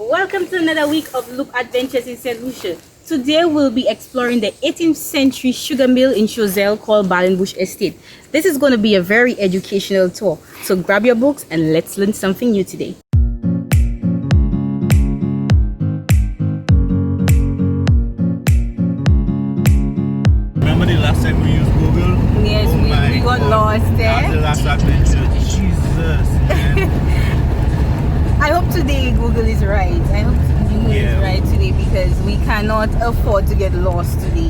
Welcome to another week of Loop Adventures in St. Lucia. Today we'll be exploring the 18th century sugar mill in Choiseul called Balenbouche Estate. This is going to be a very educational tour, so grab your books and let's learn something new today. Remember the last time we used Google? Yes, we got lost there. That's the last adventure. Jesus, man. I hope today Google is right. I hope Google is right today because we cannot afford to get lost today.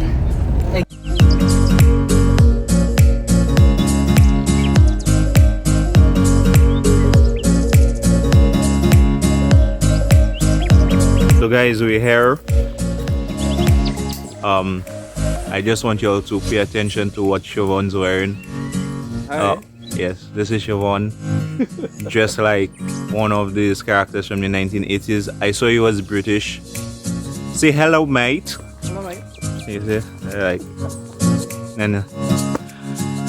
So guys, we're here. I just want you all to pay attention to what Siobhan's wearing. Yes, this is Siobhan. Just like one of these characters from the 1980s. I saw he was British. Say hello, mate. Hello, mate. You see? Like, and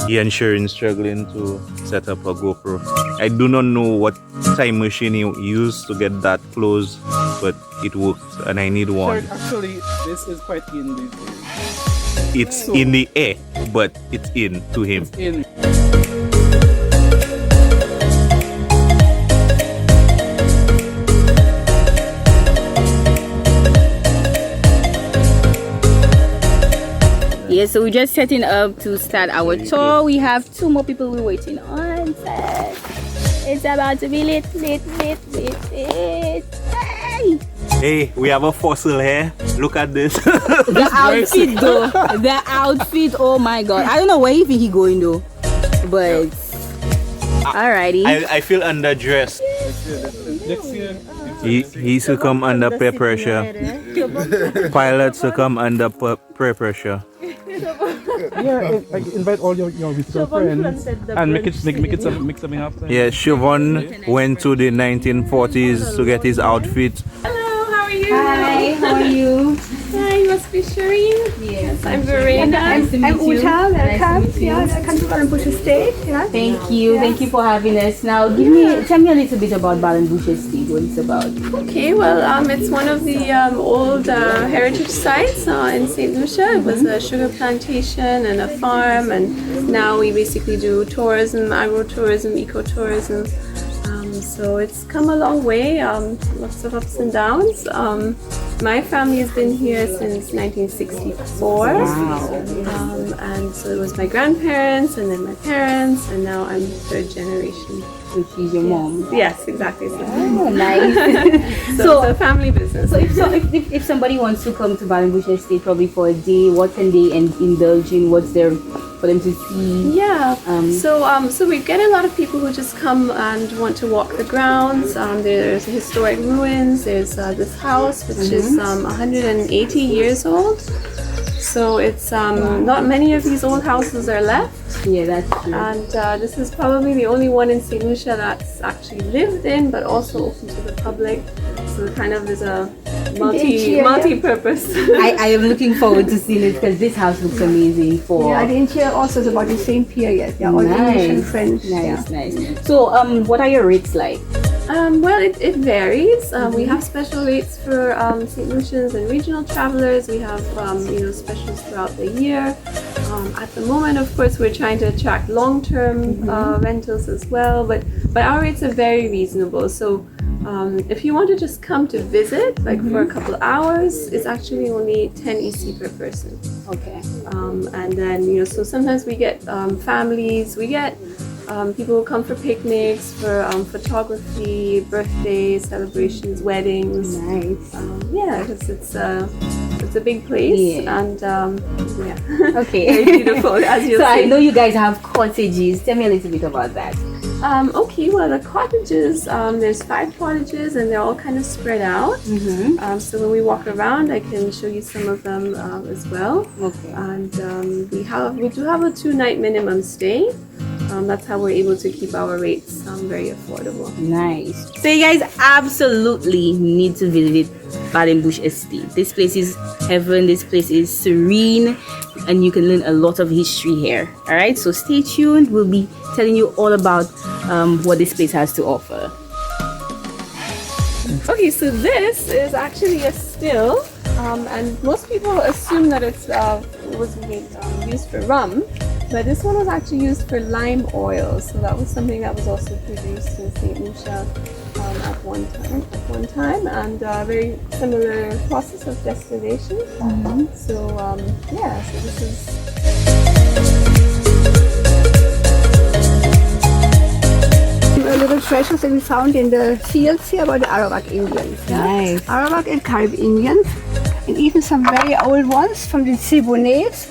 he and Sharine struggling to set up a GoPro. I do not know what time machine he used to get that close, but it worked, and I need one. Actually, this is quite in these days. It's in the air, but it's in to him. It's in. Yeah, so we're just setting up to start our tour. We have two more people we're waiting on. It's about to be lit. Hey! Hey, we have a fossil here. Look at this. The outfit though. The outfit, oh my god. I don't know where you think he's going though. But alrighty. I feel underdressed. Next year. He should come under peer pressure. Pilots should come under peer pressure. Yeah, invite all your visitor friends and make something happen. Yeah, Siobhan went to the 1940s to get his outfit. Hello, how are you? Hi, how are you? Hi, you must be Sharine. Yes. I'm Verena. I'm Uta, welcome. Welcome to Balenbouche Estate. Yeah. Thank you for having us. Now tell me a little bit about Balenbouche Estate, what it's about. Okay, well, it's one of the old heritage sites in St. Lucia. It was a sugar plantation and a farm, and now we basically do tourism, agro-tourism, eco-tourism. So it's come a long way, lots of ups and downs. My family has been here since 1964. And so it was my grandparents and then my parents, and now I'm third generation. So she's your mom. Yes, exactly. So, Oh, nice. so it's a family business. So if somebody wants to come to Balenbouche Estate probably for a day, what can they indulge in? What's there for them to see? Yeah. So we get a lot of people who just come and want to walk the grounds. There's historic ruins. There's this house which is 180 years old. So it's not many of these old houses are left. Yeah, that's true. And this is probably the only one in St. Lucia that's actually lived in, but also open to the public. So it kind of is a multi-purpose. I am looking forward to seeing it because this house looks amazing. Yeah, the interior also is about the same period. Yeah, all English and French. Nice. So what are your rates like? Well, it varies. We have special rates for St. Lucians and regional travelers. We have specials throughout the year. At the moment, of course, we're trying to attract long-term rentals as well, but our rates are very reasonable. So if you want to just come to visit, like for a couple of hours, it's actually only 10 EC per person. Okay. And then so sometimes we get families, we get people who come for picnics, for photography, birthdays, celebrations, weddings. Nice. Because it's a big place and Okay. very beautiful as you So see. I know you guys have cottages. Tell me a little bit about that. Okay, well the cottages, there's 5 cottages and they're all kind of spread out. So when we walk around, I can show you some of them as well. Okay. And we do have a 2-night minimum stay. That's how we're able to keep our rates very affordable. Nice. So you guys absolutely need to visit Balenbouche Estate. This place is heaven. This place is serene, and you can learn a lot of history here. All right, so stay tuned. We'll be telling you all about what this place has to offer. Okay, so this is actually a still, and most people assume that it was used for rum, but this one was actually used for lime oil. So that was something that was also produced in St. Lucia at one time, and very similar process of distillation. So yeah, so this is. A little treasures that we found in the fields here about the Arawak Indians. Yeah? Nice. Arawak and Carib Indians, and even some very old ones from the Siboneyes.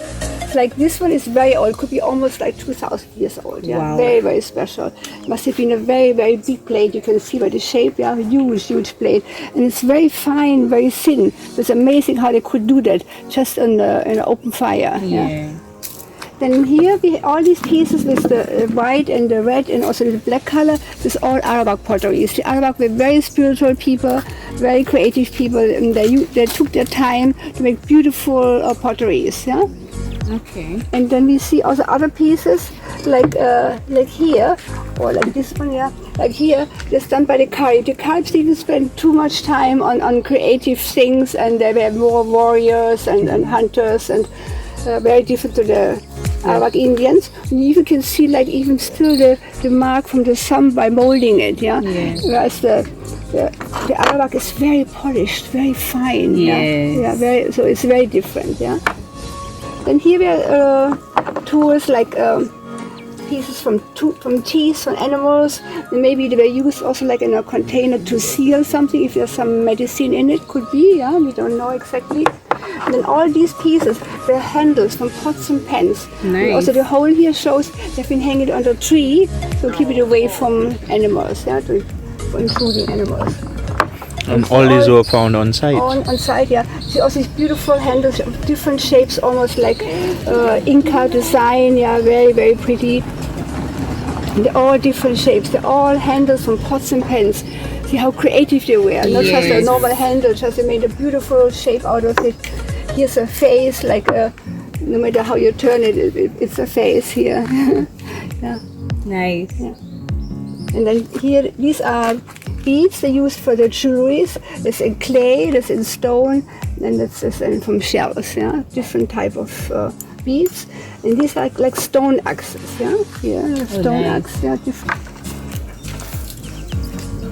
Like this one is very old, could be almost like 2,000 years old. Yeah, Wow. very, very special. Must have been a very, very big blade. You can see by the shape. Yeah, huge, huge blade, and it's very fine, very thin. It's amazing how they could do that just in an open fire. Yeah. Then here we all these pieces with the white and the red and also the black color. This is all Arawak potteries. The Arawak were very spiritual people, very creative people, and they took their time to make beautiful potteries. Yeah. Okay. And then we see also other pieces like here or like this one. Yeah. Like here, it's done by the Carib. The Caribs didn't spend too much time on creative things, and they were more warriors and hunters and very different to the Arawak Indians. You even can see like even still the mark from the thumb by molding it, yeah. Whereas the Arawak is very polished, very fine, yeah, very. So it's very different, yeah. Then here we are tools like pieces from teeth from animals. And maybe they were used also like in a container to seal something. If there's some medicine in it, could be, yeah. We don't know exactly. And then all these pieces were handles from pots and pans. Nice. And also the hole here shows they've been hanging on a tree to keep it away from animals, yeah, for intruding animals. And all these were found on site. On site, yeah. See also these beautiful handles of different shapes, almost like Inca design, yeah, very, very pretty. And they're all different shapes. They're all handles from pots and pans. See how creative they were. Not just a normal handle, just they made a beautiful shape out of it. Here's a face, like no matter how you turn it, it's a face here. Yeah. Nice. Yeah. And then here, these are beads they use for the jewelries. There's in clay, there's in stone, and that's from shells. Yeah, different type of beads. And these are like stone axes. Yeah, yeah, stone axe. Yeah, different.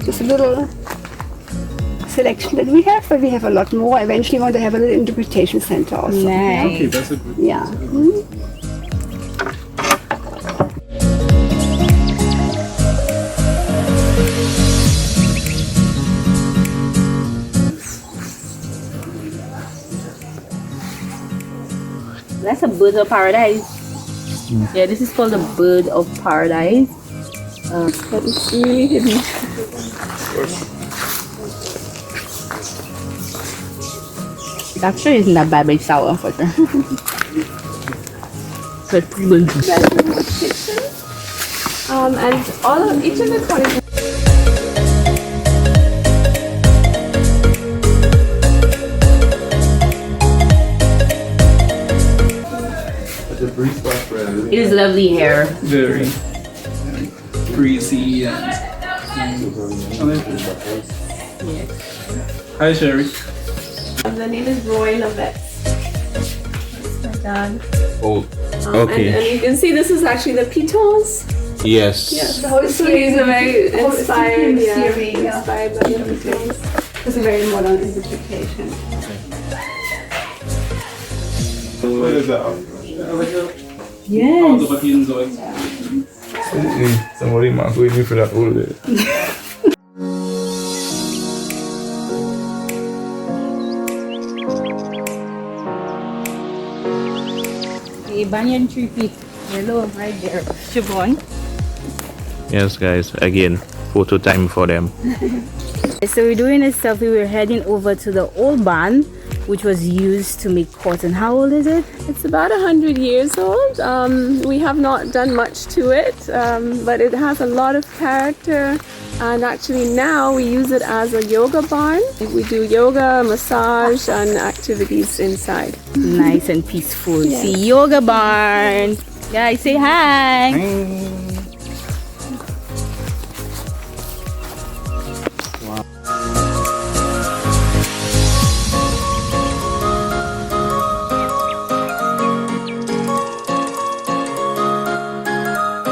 Just a little selection that we have, but we have a lot more. Eventually, we want to have a little interpretation center also. Nice. Okay, that's a good. Yeah. That's a bird of paradise. Yeah, this is called the bird of paradise. But it's really hidden. It actually isn't that bad, but it's sour for sure. So it's pretty good. And each of the cottages. It is lovely hair. Very breezy and Hi, Sherry. The name is Roy Lovett. That's my dad. Oh, And okay. you can see this is actually the pitons. Yes. The whole So he's a very inspired, Serene, yeah. inspired by the pitons. It's a very modern interpretation. What is that? Yes. Somebody might wait me for that all day. The banyan tree peak. Hello, right there. Siobhan. Yes, guys. Again, photo time for them. So we're doing a selfie. We're heading over to the old barn, which was used to make cotton. How old is it? It's about 100 years old. We have not done much to it, but it has a lot of character. And actually now we use it as a yoga barn. We do yoga, massage, and activities inside. Nice and peaceful. See, yoga barn. Guys, say hi.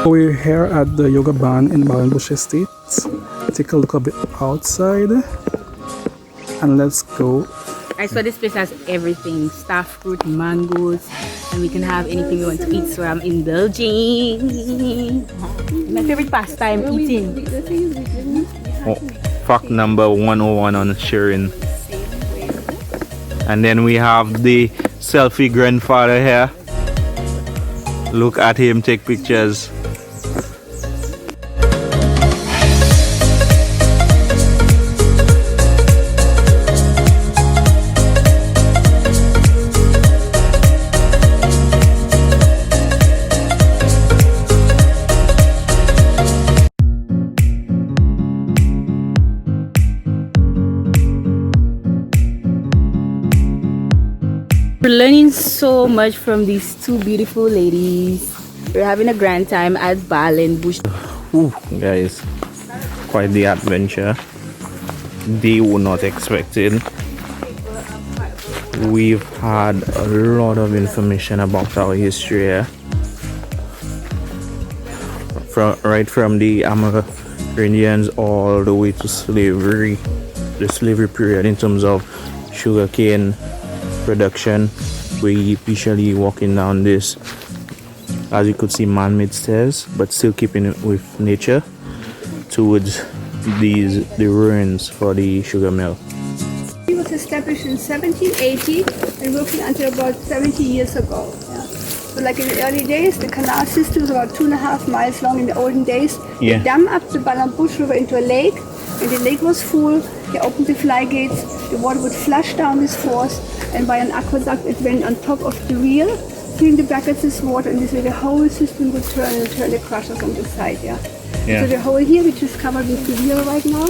So we're here at the yoga barn in Balenbouche Estate. Take a look a bit outside and let's go. I saw this place has everything, star fruit, mangoes, and we can have anything we want to eat, so I'm indulging. My favorite pastime, eating. Oh, fact number 101 on Sharine. And then we have the selfie grandfather here. Look at him take pictures. We're learning so much from these two beautiful ladies. We're having a grand time at Balenbouche. Ooh, guys, quite the adventure. They were not expecting. We've had a lot of information about our history here. Right from the Amerindians all the way to slavery, the slavery period in terms of sugarcane production. We usually walking down this, as you could see, man-made stairs, but still keeping it with nature towards the ruins for the sugar mill. It was established in 1780 and working until about 70 years ago. Yeah. So like in the early days, the canal system was about 2.5 miles long in the olden days. Yeah. They dammed up the Balenbouche River into a lake. When the lake was full, they opened the fly gates, the water would flush down this force, and by an aqueduct it went on top of the wheel, filling the brackets with water, and this way the whole system would turn and turn the crushers on the side. Yeah. Yeah. So the hole here, which is covered with the wheel right now,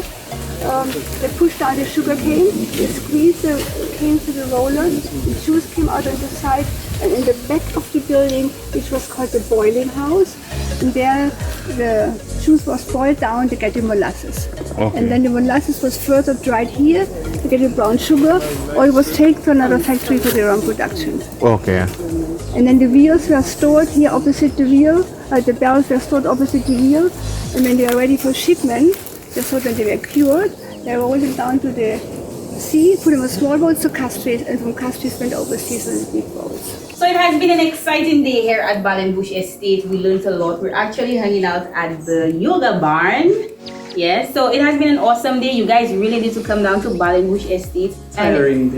they pushed down the sugar cane, they squeezed the cane to the rollers, the juice came out on the side, and in the back of the building, which was called the boiling house, and there the juice was boiled down to get the molasses. Okay. And then the molasses was further dried here to get the brown sugar, or it was taken to another factory for their own production. Okay. And then the wheels were stored here opposite the wheel, the barrels were stored opposite the wheel, and when they were ready for shipment, just so that they were cured, they rolled them down to the sea, put them in small boats to Castries, and from Castries went overseas on the big boats. So it has been an exciting day here at Balenbouche Estate. We learned a lot. We're actually hanging out at the yoga barn. Yes, so it has been an awesome day. You guys really need to come down to Balenbouche Estate Tiring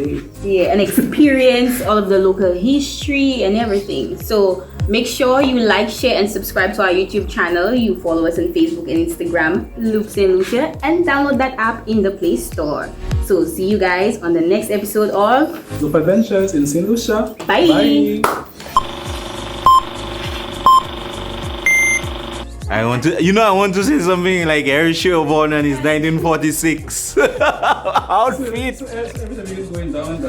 day. and experience all of the local history and everything. So make sure you like, share, and subscribe to our YouTube channel. You follow us on Facebook and Instagram, Loop St. Lucia, and download that app in the Play Store. So see you guys on the next episode of Loop Adventures in St. Lucia. Bye. Bye. I want to say something like Harry Sherborne and his 1946 outfit. Every time it's going down.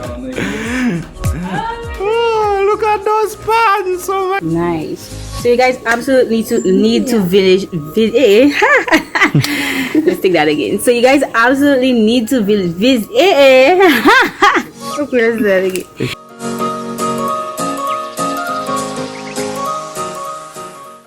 Oh, look at those pants! Oh my. nice. So you guys absolutely need to let's take that again. So you guys absolutely need to visit. Okay, let's do that again.